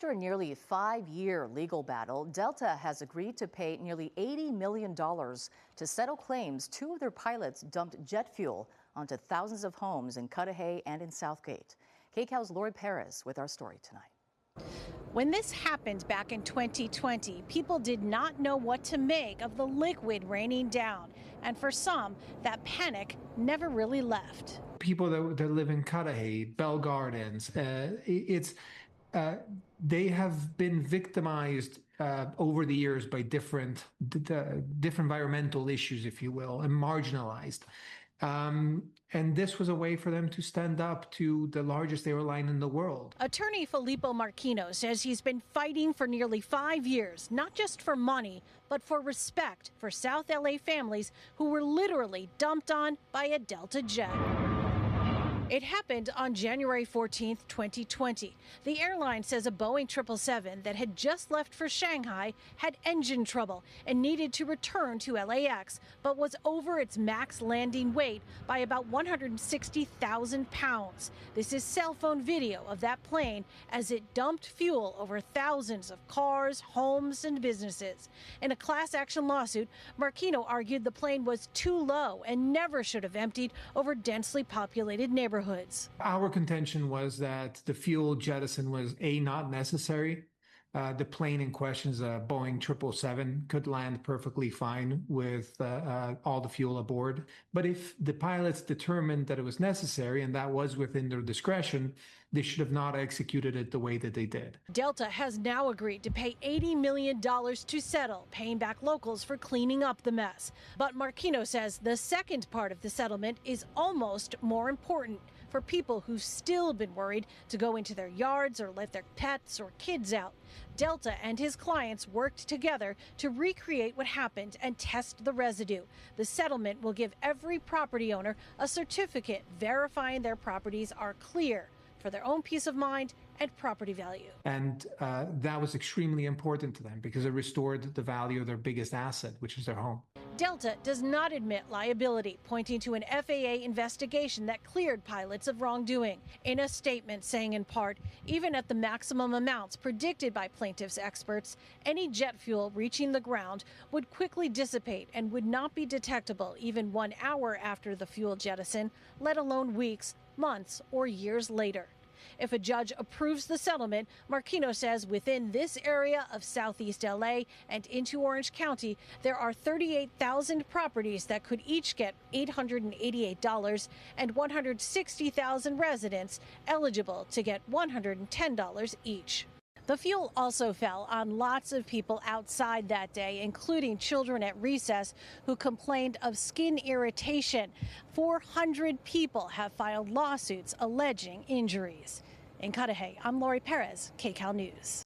After a nearly 5-year legal battle, Delta has agreed to pay nearly $80 million to settle claims two of their pilots dumped jet fuel onto thousands of homes in Cudahy and in Southgate. KCAL's Lori Perez with our story tonight. When this happened back in 2020, people did not know what to make of the liquid raining down. And for some, that panic never really left. People that live in Cudahy, Bell Gardens, they have been victimized over the years by different environmental issues, if you will, and marginalized. And this was a way for them to stand up to the largest airline in the world. Attorney Filippo Marchino says he's been fighting for nearly 5 years, not just for money, but for respect for South LA families who were literally dumped on by a Delta jet. It happened on January 14th, 2020. The airline says a Boeing 777 that had just left for Shanghai had engine trouble and needed to return to LAX, but was over its max landing weight by about 160,000 pounds. This is cell phone video of that plane as it dumped fuel over thousands of cars, homes, and businesses. In a class action lawsuit, Marchino argued the plane was too low and never should have emptied over densely populated neighborhoods. Our contention was that the fuel jettison was not necessary. The plane in question is a Boeing 777, could land perfectly fine with all the fuel aboard. But if the pilots determined that it was necessary, and that was within their discretion, they should have not executed it the way that they did. Delta has now agreed to pay $80 million to settle, paying back locals for cleaning up the mess. But Marchino says the second part of the settlement is almost more important for people who've still been worried to go into their yards or let their pets or kids out. Delta and his clients worked together to recreate what happened and test the residue. The settlement will give every property owner a certificate verifying their properties are clear for their own peace of mind and property value. And that was extremely important to them because it restored the value of their biggest asset, which is their home. Delta does not admit liability, pointing to an FAA investigation that cleared pilots of wrongdoing. In a statement saying in part, even at the maximum amounts predicted by plaintiffs' experts, any jet fuel reaching the ground would quickly dissipate and would not be detectable even 1 hour after the fuel jettison, let alone weeks, months, or years later. If a judge approves the settlement, Marchino says within this area of Southeast LA and into Orange County, there are 38,000 properties that could each get $888 and 160,000 residents eligible to get $110 each. The fuel also fell on lots of people outside that day, including children at recess who complained of skin irritation. 400 people have filed lawsuits alleging injuries. In Cudahy, I'm Lori Perez, KCAL News.